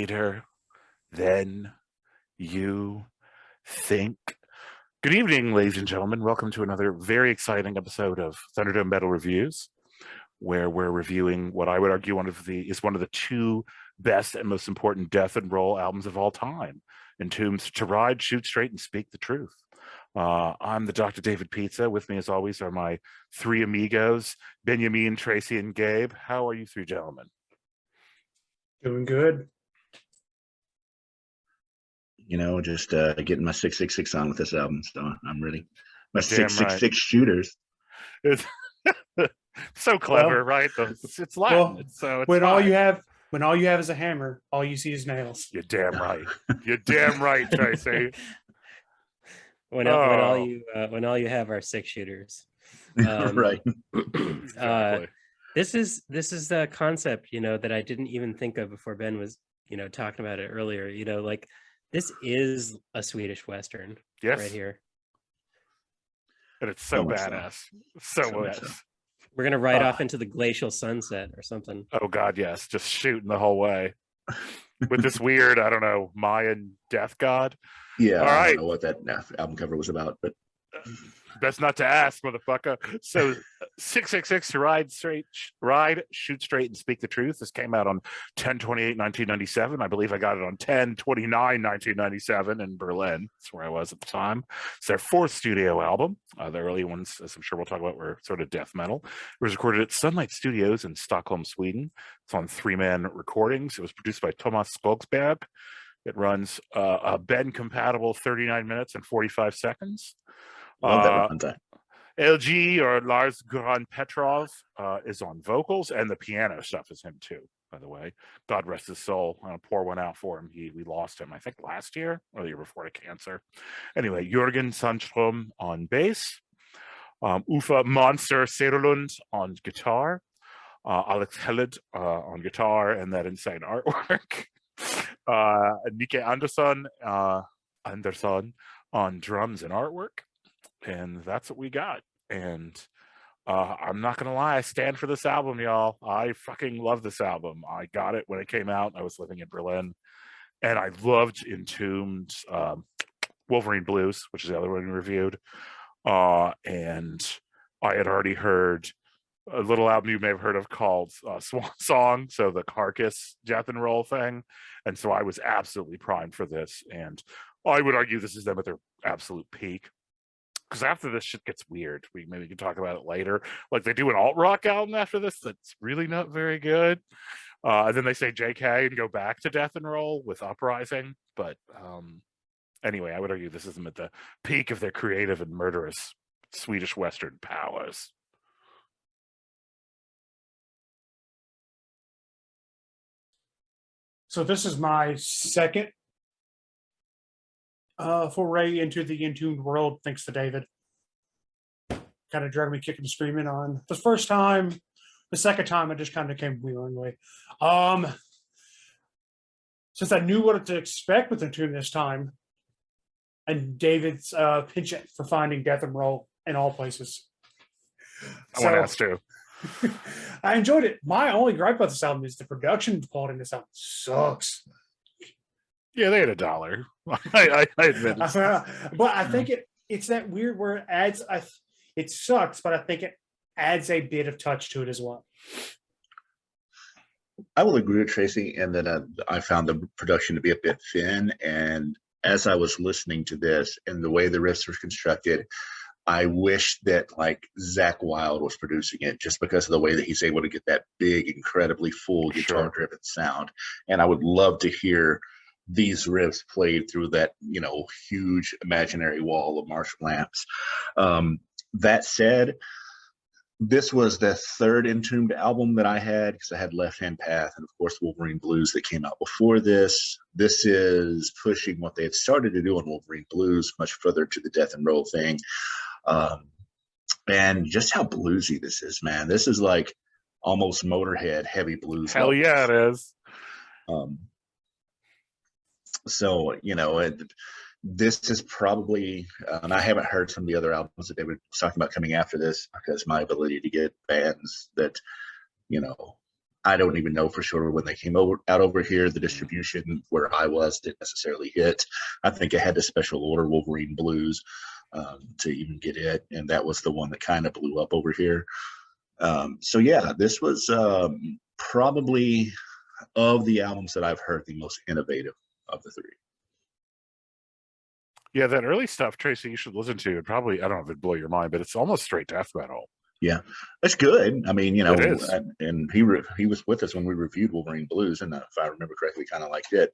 greater than you think. Good evening, ladies and gentlemen. Welcome to another very exciting episode of Thunderdome Metal Reviews, where we're reviewing what I would argue one of the two best and most important death and roll albums of all time, Entombed, To Ride, Shoot Straight, and Speak the Truth. I'm the Dr. David Pizza. With me, as always, are my three amigos, Benjamin, Tracy, and Gabe. How are you three gentlemen? Doing good. You know, just getting my 666 on with this album, so I'm ready. My Damn 666 right. shooters. It's so clever, right? It's Latin. Well, it's when all fine. you have is a hammer, all you see is nails. You're damn right. You're damn right, Tracy. When all you have are six shooters. Right. Exactly. This is the concept, that I didn't even think of before Ben was, talking about it earlier. Like this is a Swedish Western. Yes. Right here. And it's so much so. badass. So much much. so. We're gonna ride off into the glacial sunset or something. Oh God, yes. Just shooting the whole way. With this weird, I don't know, Mayan death god. Yeah, All I right. don't know what that album cover was about, but Best not to ask, motherfucker. So 666 to ride, shoot straight, and speak the truth. This came out on 10/28/1997. I believe I got it on 10/29/1997 in Berlin. That's where I was at the time. It's their fourth studio album. The early ones, as I'm sure we'll talk about, were sort of death metal. It was recorded at Sunlight Studios in Stockholm, Sweden. It's on 3-man recordings. It was produced by Thomas Skogsberg. It runs a Ben-compatible 39 minutes and 45 seconds. love that runtime. LG, or Lars Goran Petrov, is on vocals, and the piano stuff is him too, by the way. God rest his soul. I'm gonna pour one out for him. We lost him, I think, last year or the year before to cancer. Anyway, Jürgen Sandström on bass, Uffe Monster Serulund on guitar, Alex Helled on guitar and that insane artwork, Nike Andersson on drums and artwork. And that's what we got. And I'm not gonna lie, I stand for this album, y'all. I fucking love this album. I got it when it came out. I was living in Berlin, and I loved Entombed, Wolverine Blues, which is the other one we reviewed. And I had already heard a little album you may have heard of called Swan Song, so the Carcass death and roll thing. And so I was absolutely primed for this. And I would argue this is them at their absolute peak. Because after this shit gets weird, we maybe can talk about it later. Like they do an alt rock album after this that's really not very good. And then they say JK and go back to death and roll with Uprising. But anyway, I would argue this is them at the peak of their creative and murderous Swedish Western powers. So this is my second foray into the Entombed world, thanks to David. Kind of dragged me kicking and screaming on the first time. The second time, I just kind of came willingly. Since I knew what to expect with Entombed this time, and David's penchant for finding death and roll in all places. I want to ask too. I enjoyed it. My only gripe about this album is the production quality in this album sucks. Yeah, they had $1. I admit it. But I think it's that weird where it adds. It sucks, but I think it adds a bit of touch to it as well. I will agree with Tracy in that I found the production to be a bit thin. And as I was listening to this and the way the riffs were constructed, I wish that like Zakk Wylde was producing it, just because of the way that he's able to get that big, incredibly full guitar-driven sound. And I would love to hear these riffs played through that, huge imaginary wall of Marshall amps. That said, this was the third Entombed album that I had, because I had Left Hand Path and, of course, Wolverine Blues that came out before this. This is pushing what they had started to do on Wolverine Blues much further to the death and roll thing. And just how bluesy this is, man. This is like almost Motorhead heavy blues. Hell yeah, it is. So, this is probably, and I haven't heard some of the other albums that they were talking about coming after this, because my ability to get bands that, I don't even know for sure when they came out over here. The distribution where I was didn't necessarily hit. I think I had to special order Wolverine Blues to even get it, and that was the one that kind of blew up over here. So yeah, this was probably of the albums that I've heard the most innovative of the three. Yeah, that early stuff, Tracy, you should listen to. It probably, I don't know if it'd blow your mind, but it's almost straight death metal. Yeah, that's good. I mean, you know, It is. and he was with us when we reviewed Wolverine Blues, and if I remember correctly, kind of liked it.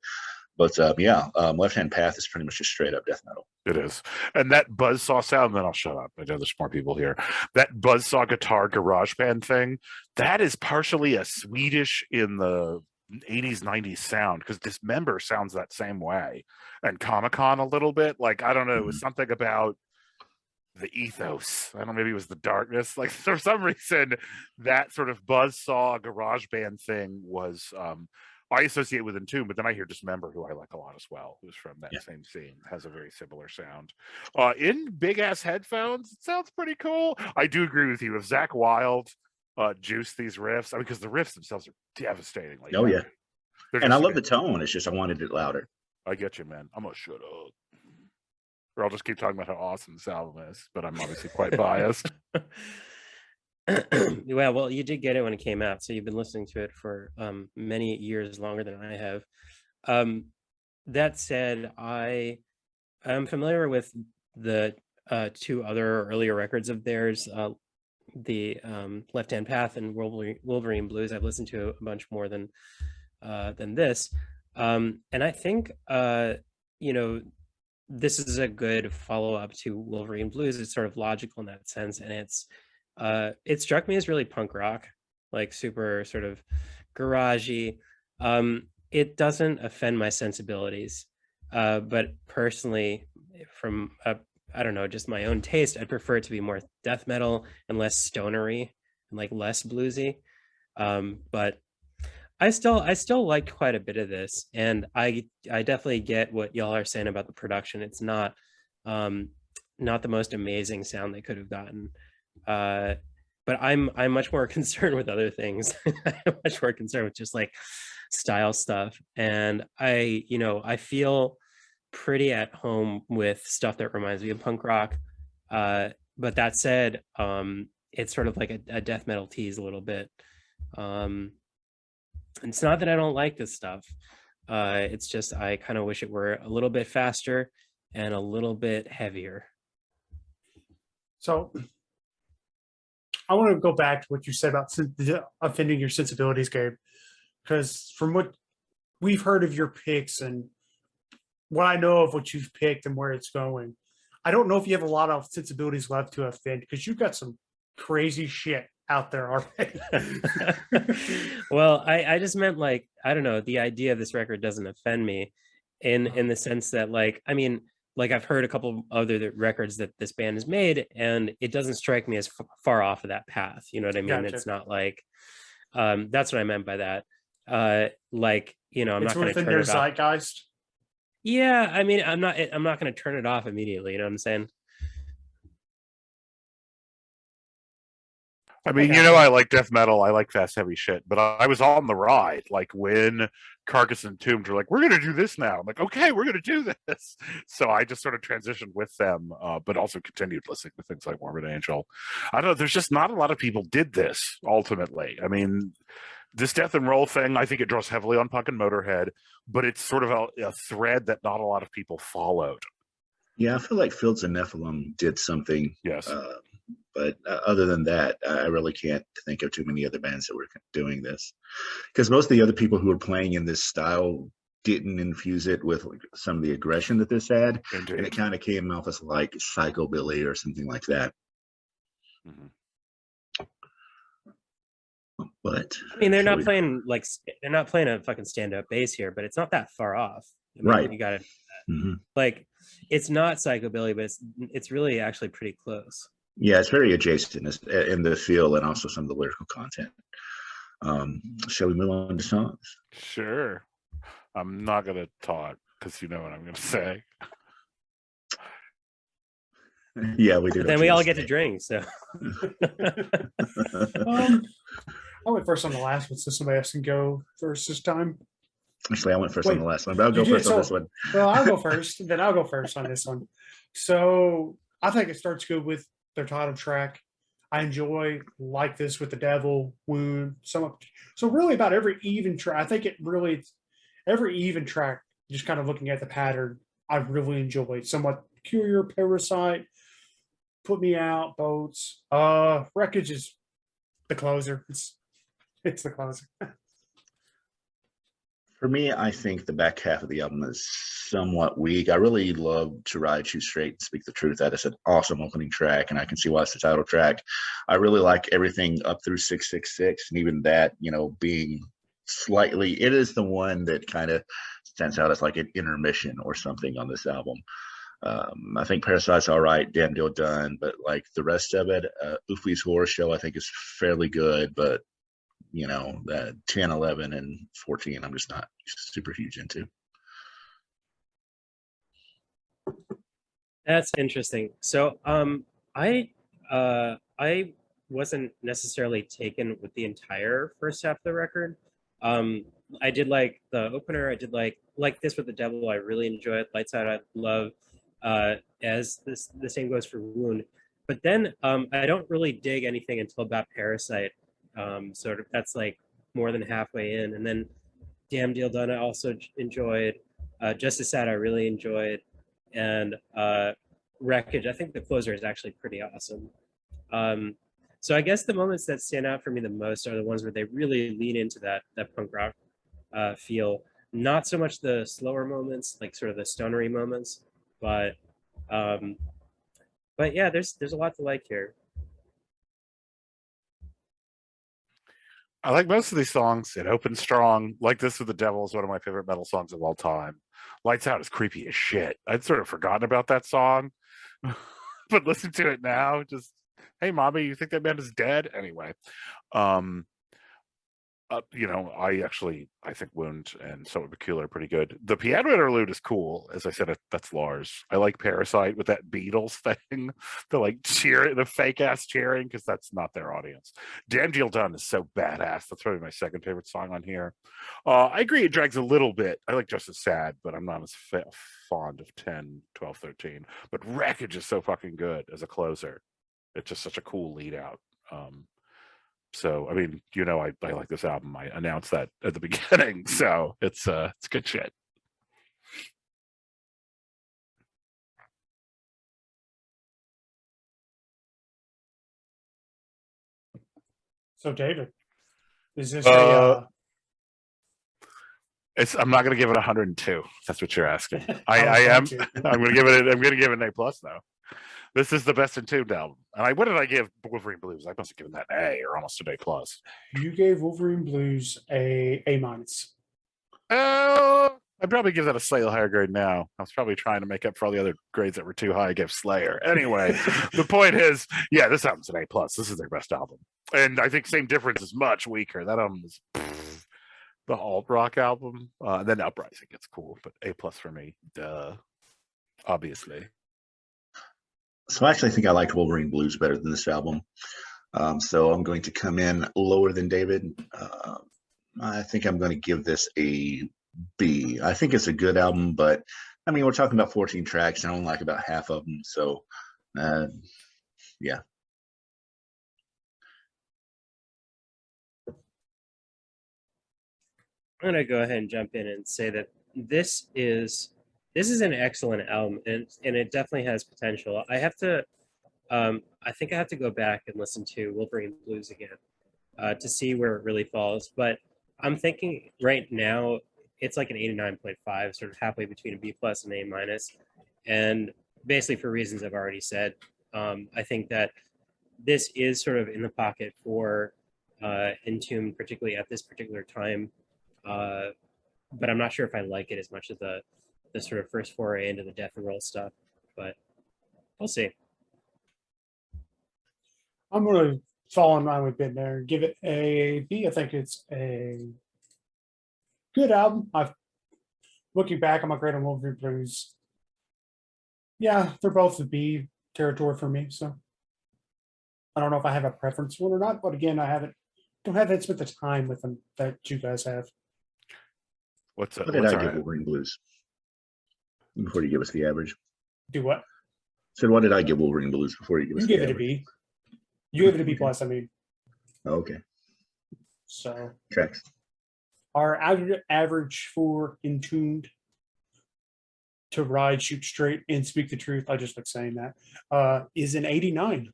But Left Hand Path is pretty much just straight up death metal. It is. And that buzzsaw sound, then I'll shut up. I know there's more people here. That buzzsaw guitar garage band thing, that is partially a Swedish in the 80s, 90s sound, because Dismember sounds that same way. And Comic-Con a little bit. Like, I don't know, it was something about the ethos. I don't know, maybe it was the darkness. Like, for some reason, that sort of buzzsaw garage band thing was I associate with Entombed, but then I hear Dismember, who I like a lot as well, who's from that same scene, has a very similar sound. In big ass headphones, it sounds pretty cool. I do agree with you. If Zakk Wylde juiced these riffs, I mean, because the riffs themselves are devastating. Like, oh yeah, and I love the tone. tone. It's just I wanted it louder. I get you, man. I'm gonna shut up, or I'll just keep talking about how awesome this album is. But I'm obviously quite biased. Well, you did get it when it came out, so you've been listening to it for many years longer than I have. That said, I am familiar with the two other earlier records of theirs, the Left Hand Path and Wolverine Blues. I've listened to a bunch more than this, and I think you know, this is a good follow-up to Wolverine Blues. It's sort of logical in that sense, and it struck me as really punk rock, like super sort of garagey. It doesn't offend my sensibilities, but personally, from I don't know, just my own taste, I'd prefer it to be more death metal and less stonery and like less bluesy. But I still liked quite a bit of this, and I definitely get what y'all are saying about the production. It's not the most amazing sound they could have gotten. But I'm much more concerned with other things. I'm much more concerned with just like style stuff. And I feel pretty at home with stuff that reminds me of punk rock. But that said, it's sort of like a death metal tease a little bit. It's not that I don't like this stuff. It's just I kind of wish it were a little bit faster and a little bit heavier. So I want to go back to what you said about offending your sensibilities, Gabe, because from what we've heard of your picks and what I know of what you've picked and where it's going, I don't know if you have a lot of sensibilities left to offend, because you've got some crazy shit out there already. Well, I just meant, like, I don't know, the idea of this record doesn't offend me in the sense that, like, I mean, like, I've heard a couple other records that this band has made, and it doesn't strike me as far off of that path. You know what I mean? Gotcha. It's not like, that's what I meant by that. Like, you know, I'm It's not going to within turn their it off. zeitgeist. Yeah, I mean, I'm not going to turn it off immediately. You know what I'm saying? I mean, you know, I like death metal. I like fast, heavy shit. But I was on the ride. Like when Carcass and Entombed were like, we're going to do this now. I'm like, okay, we're going to do this. So I just sort of transitioned with them, but also continued listening to things like Morbid Angel. I don't know. There's just not a lot of people did this, ultimately. I mean, this death and roll thing, I think it draws heavily on Punk and Motorhead, but it's sort of a thread that not a lot of people followed. Yeah, I feel like Fields of Nephilim did something. Yes. But other than that, I really can't think of too many other bands that were doing this, because most of the other people who were playing in this style didn't infuse it with like some of the aggression that this had. Indeed. And it kind of came off as like psychobilly or something like that. Mm-hmm. But I mean, they're not playing a fucking stand-up bass here, but it's not that far off. I mean, right. You got it. Mm-hmm. Like, it's not psychobilly, but it's really actually pretty close. Yeah, it's very adjacent in the feel and also some of the lyrical content. Shall we move on to songs? Sure. I'm not going to talk because you know what I'm going to say. Yeah, we do. But then we all get to drink, so. I went first on the last one, so somebody else can go first this time. Actually, I went first on Wait, the last one, but I'll you go did, first on this so- one. Well, I'll go first, then I'll go first on this one. So I think it starts good with their title track. I enjoy Like This with the Devil, Wound, so really about every even track. I think it really every even track, just kind of looking at the pattern, I really enjoyed. Somewhat Peculiar, Parasite, Put Me Out, Boats. Wreckage is the closer. It's the closer. For me, I think the back half of the album is somewhat weak. I really love To Ride You Straight and Speak the Truth. That is an awesome opening track, and I can see why it's the title track. I really like everything up through 666, and even that, being slightly, it is the one that kind of stands out as like an intermission or something on this album. I think Parasite's all right, Damn Deal Done, but like the rest of it, Ufi's Horror Show, I think is fairly good, but that 10, 11, and 14, I'm just not super huge into. That's interesting. So I wasn't necessarily taken with the entire first half of the record. I did like the opener. I did like This with the Devil. I really enjoyed Lights Out. I love as the same goes for Wound. But then I don't really dig anything until about Parasite. Sort of that's like more than halfway in, and then Damn Deal Done I also enjoyed. Just as Sad I really enjoyed, and Wreckage. I think the closer is actually pretty awesome. So I guess the moments that stand out for me the most are the ones where they really lean into that punk rock feel. Not so much the slower moments, like sort of the stonery moments, but yeah, there's a lot to like here. I like most of these songs. It opens strong. Like This with the Devil is one of my favorite metal songs of all time. Lights Out is creepy as shit. I'd sort of forgotten about that song, but listen to it now. Just, hey, mommy, you think that man is dead? Anyway, I think Wound and Somewhat Peculiar are pretty good. The piano interlude is cool. As I said, that's Lars. I like Parasite with that Beatles thing, the like cheer, the fake ass cheering, because that's not their audience. Damn Deal Done is so badass. That's probably my second favorite song on here. I agree it drags a little bit. I like Just as Sad, but I'm not as fond of 10, 12, 13. But Wreckage is so fucking good as a closer. It's just such a cool lead out. So I mean, I like this album. I announced that at the beginning, so it's good shit. So David, is this I'm not going to give it 102. That's what you're asking. I I am. was going I'm going to give it. I'm going to give it an A+ though. This is the best Entombed album. And what did I give Wolverine Blues? I must have given that an A or almost an A+. You gave Wolverine Blues a A-. I'd probably give that a slightly higher grade now. I was probably trying to make up for all the other grades that were too high. I gave Slayer. Anyway, the point is, yeah, this album's an A+. This is their best album. And I think Same Difference is much weaker. That album is the alt rock album. Then Uprising gets cool, but A+ for me. Duh. Obviously. So I actually think I liked Wolverine Blues better than this album. So I'm going to come in lower than David. I think I'm going to give this a B. I think it's a good album, but I mean, we're talking about 14 tracks and I only like about half of them. So, yeah. I'm gonna go ahead and jump in and say that this is an excellent album, and it definitely has potential. I think I have to go back and listen to Wolverine Blues again to see where it really falls. But I'm thinking right now it's like an 89.5, sort of halfway between a B+ and A-. And basically for reasons I've already said, I think that this is sort of in the pocket for Entombed, particularly at this particular time. But I'm not sure if I like it as much as the sort of first foray into the death and roll stuff. But we'll see. I'm going to fall in line with Ben there and give it a B. I think it's a good album. Looking back on my grade on Wolverine Blues, yeah, they're both the B territory for me. So I don't know if I have a preference one or not, but again, I haven't Don't have that spent the time with them that you guys have. What did what's I all give right? Wolverine Blues? Before you give us the average. Do what? Said, what did I give Wolverine Blues before you give You us give the it a average? B. You give it a B Okay. plus. I mean, Okay. so Tracks. our average for Entombed to ride, shoot straight, and speak the truth. I just like saying that. Is an 89.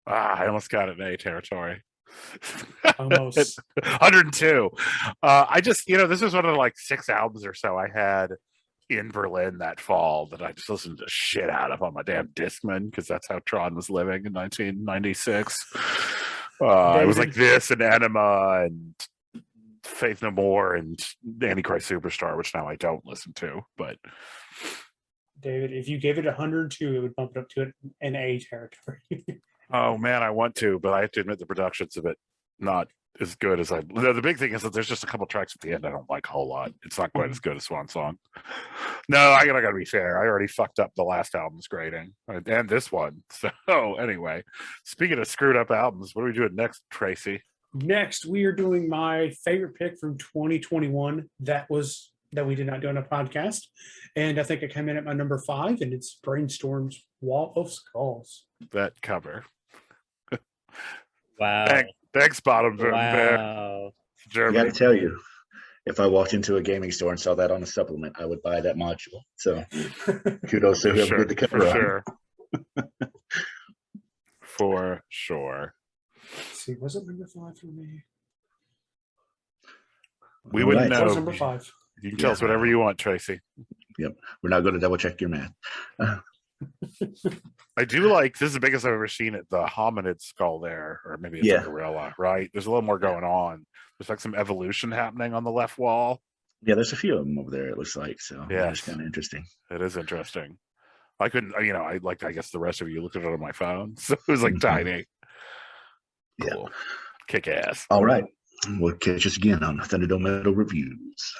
I almost got it in A territory. Almost. 102. I just, this was one of the like 6 albums or so I had in Berlin that fall that I just listened to shit out of on my damn Discman because that's how Tron was living in 1996. It was like David? this and Enema and Faith No More and Antichrist Superstar, which now I don't listen to. But David, if you gave it 102, it would bump it up to an A territory. oh man, I want to, but I have to admit the production's a bit not as good as the big thing is that there's just a couple tracks at the end I don't like a whole lot. It's not quite as good as Swan Song. No, I gotta be fair. I already fucked up the last album's grading and this one. So anyway, speaking of screwed up albums, what are we doing next, Tracy? Next, we are doing my favorite pick from 2021. That we did not do on a podcast. And I think it came in at my number 5, and it's Brainstorm's Wall of Skulls. That cover. Wow. Thanks, Bottom Bear. Wow. I Germany. got to tell you, if I walked into a gaming store and saw that on a supplement, I would buy that module. So kudos to whoever did the cover. For art. sure. For sure. Let's see, was it number 5 for me? We All wouldn't right. It know. was number 5. You can tell us whatever you want, Tracy. We're not going to double check your math. I do like, this is the biggest I've ever seen it, the hominid skull there, or maybe it's a gorilla, right? There's a little more going on. There's like some evolution happening on the left wall. Yeah, there's a few of them over there, it looks like. So Yes. it's kind of interesting. It is interesting. I couldn't, I guess the rest of you looked at it on my phone. So it was like tiny. Yeah. Cool. Kick ass. All right. We'll catch us again on Thunderdome Metal Reviews.